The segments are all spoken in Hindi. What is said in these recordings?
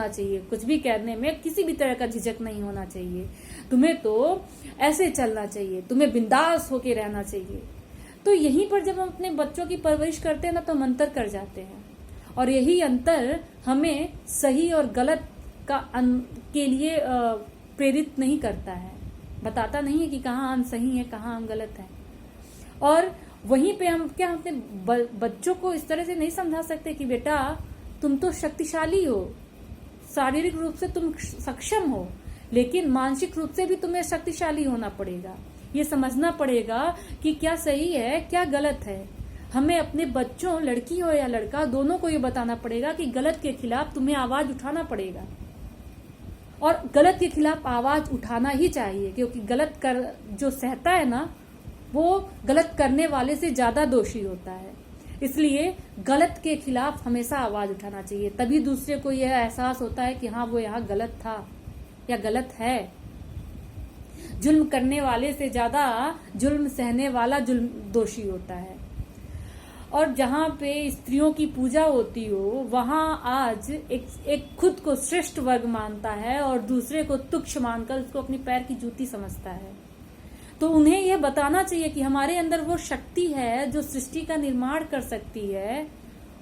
चाहिए, कुछ भी करने में किसी भी तरह का झिझक नहीं होना चाहिए। तुम्हें तो ऐसे चलना चाहिए, तुम्हें बिंदास होके रहना चाहिए। तो यहीं पर जब हम अपने बच्चों की परवरिश करते हैं ना, तो हम अंतर कर जाते हैं, और यही अंतर हमें सही और गलत के लिए प्रेरित नहीं करता है, बताता नहीं है कि कहाँ हम सही हैं, कहाँ हम गलत हैं। और वहीं पे हम अपने बच्चों को इस तरह से नहीं समझा सकते कि बेटा तुम तो शक्तिशाली हो, शारीरिक रूप से तुम सक्षम हो, लेकिन मानसिक रूप से भी तुम्हें शक्तिशाली होना पड़ेगा। ये समझना पड़ेगा कि क्या सही है, क्या गलत है। हमें अपने बच्चों, लड़की हो या लड़का, दोनों को ये बताना पड़ेगा कि गलत के खिलाफ तुम्हें आवाज उठाना पड़ेगा, और गलत के खिलाफ आवाज उठाना ही चाहिए, क्योंकि जो सहता है ना, वो गलत करने वाले से ज्यादा दोषी होता है। इसलिए गलत के खिलाफ हमेशा आवाज उठाना चाहिए, तभी दूसरे को यह एहसास होता है कि हाँ वो यहाँ गलत था या गलत है। जुल्म करने वाले से ज्यादा जुल्म सहने वाला जुल्म दोषी होता है। और जहाँ पे स्त्रियों की पूजा होती हो, वहां आज एक खुद को श्रेष्ठ वर्ग मानता है और दूसरे को तुच्छ मानकर उसको अपनी पैर की जूती समझता है। तो उन्हें यह बताना चाहिए कि हमारे अंदर वो शक्ति है जो सृष्टि का निर्माण कर सकती है,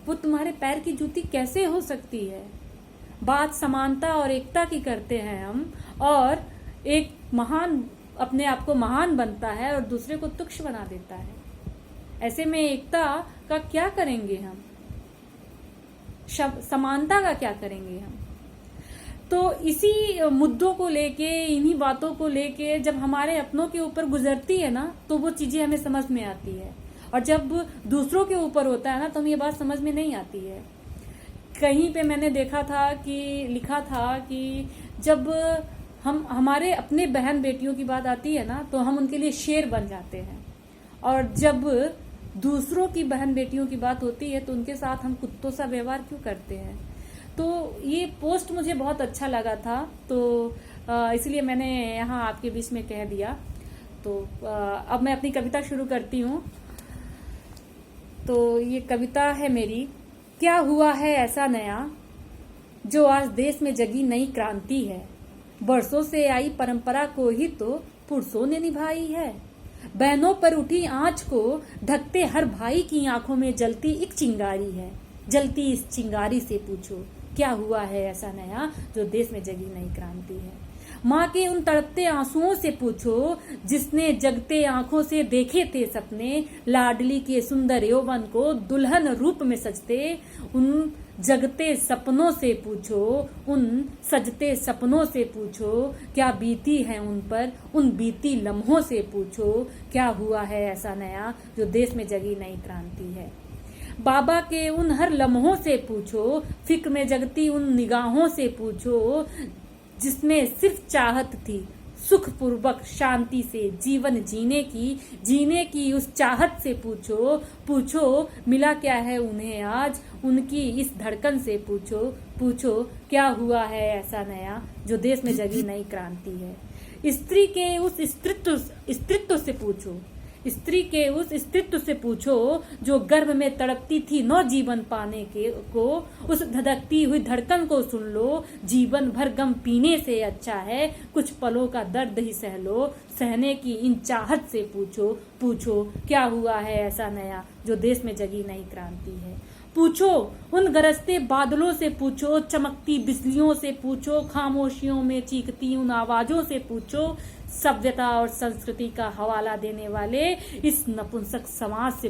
वो तुम्हारे पैर की जूती कैसे हो सकती है। बात समानता और एकता की करते हैं हम, और एक महान अपने आप को महान बनता है और दूसरे को तुच्छ बना देता है। ऐसे में एकता का क्या करेंगे हम, समानता का क्या करेंगे हम। तो इसी मुद्दों को लेके, इन्हीं बातों को लेके जब हमारे अपनों के ऊपर गुजरती है ना, तो वो चीजें हमें समझ में आती है, और जब दूसरों के ऊपर होता है ना, तो हमें ये बात समझ में नहीं आती है। कहीं पे मैंने देखा था कि लिखा था कि जब हमारे अपने बहन बेटियों की बात आती है ना, तो हम उनके लिए शेर बन जाते हैं, और जब दूसरों की बहन बेटियों की बात होती है तो उनके साथ हम कुत्तों सा व्यवहार क्यों करते हैं। तो ये पोस्ट मुझे बहुत अच्छा लगा था, तो इसलिए मैंने यहाँ आपके बीच में कह दिया। तो अब मैं अपनी कविता शुरू करती हूँ। तो ये कविता है मेरी। क्या हुआ है ऐसा नया जो आज देश में जगी नई क्रांति है, बरसों से आई परंपरा को ही तो पुरुषों ने निभाई है। बहनों पर उठी आंच को ढकते हर भाई की आंखों में जलती एक चिंगारी है। जलती इस चिंगारी से पूछो क्या हुआ है ऐसा नया जो देश में जगी नई क्रांति है। माँ के उन तड़पते आंसुओं से पूछो जिसने जगते आंखों से देखे थे सपने, लाडली के सुंदर यौवन को दुल्हन रूप में सजते। उन जगते सपनों से पूछो, उन सजते सपनों से पूछो क्या बीती है उन पर, उन बीती लम्हों से पूछो क्या हुआ है ऐसा नया जो देश में जगी नई क्रांति है। बाबा के उन हर लम्हों से पूछो, फिक्र में जगती उन निगाहों से पूछो जिसमें सिर्फ चाहत थी सुखपूर्वक शांति से जीवन जीने की उस चाहत से पूछो मिला क्या है उन्हें आज उनकी इस धड़कन से पूछो क्या हुआ है ऐसा नया जो देश में जगी नई क्रांति है। स्त्री के उस स्त्रीत्व से पूछो, स्त्री के उस अस्तित्व से पूछो जो गर्भ में तड़पती थी नौ जीवन पाने को। उस धधकती हुई धड़कन को सुन लो, जीवन भर गम पीने से अच्छा है कुछ पलों का दर्द ही सह लो। सहने की इन चाहत से पूछो क्या हुआ है ऐसा नया जो देश में जगी नई क्रांति है। पूछो उन गरजते बादलों से पूछो, चमकती बिजलियों से पूछो, खामोशियों में चीखती उन आवाजों से पूछो, सभ्यता और संस्कृति का हवाला देने वाले इस नपुंसक समाज से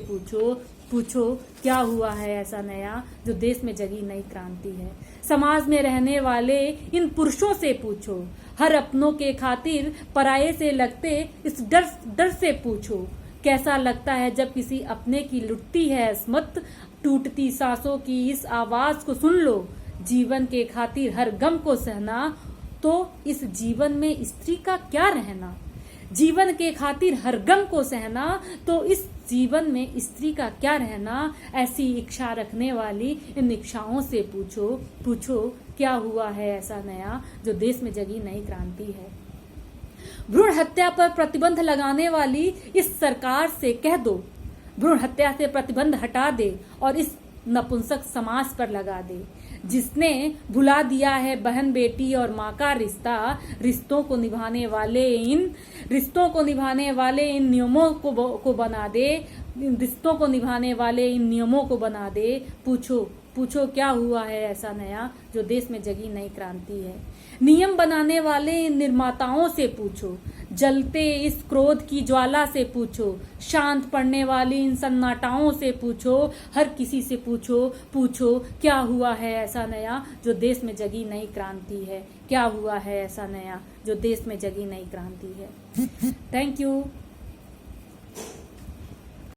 पूछो क्या हुआ है ऐसा नया जो देश में जगी नई क्रांति है। समाज में रहने वाले इन पुरुषों से पूछो, हर अपनों के खातिर पराये से लगते इस डर से पूछो कैसा लगता है जब किसी अपने की लुटती है अस्मत। टूटती सांसों की इस आवाज को सुन लो, जीवन के खातिर हर गम को सहना, तो इस जीवन में स्त्री का क्या रहना। जीवन के खातिर हर गम को सहना, तो इस जीवन में स्त्री का क्या रहना। ऐसी इच्छा रखने वाली इन इच्छाओं से पूछो क्या हुआ है ऐसा नया जो देश में जगी नई क्रांति है। भ्रूण हत्या पर प्रतिबंध लगाने वाली इस सरकार से कह दो, भ्रूण हत्या से प्रतिबंध हटा दे और इस नपुंसक समाज पर लगा दे। जिसने भुला दिया है बहन बेटी और माँ का रिश्ता, रिश्तों को निभाने वाले इन नियमों को बना दे, रिश्तों को निभाने वाले इन नियमों को बना दे। पूछो क्या हुआ है ऐसा नया, जो देश में जगी नई क्रांति है। नियम बनाने वाले इन निर्माताओं से पूछो, जलते इस क्रोध की ज्वाला से पूछो, शांत पड़ने वाली इन सन्नाटाओं से पूछो, हर किसी से पूछो क्या हुआ है ऐसा नया, जो देश में जगी नई क्रांति है। क्या हुआ है ऐसा नया, जो देश में जगी नई क्रांति है। Thank you.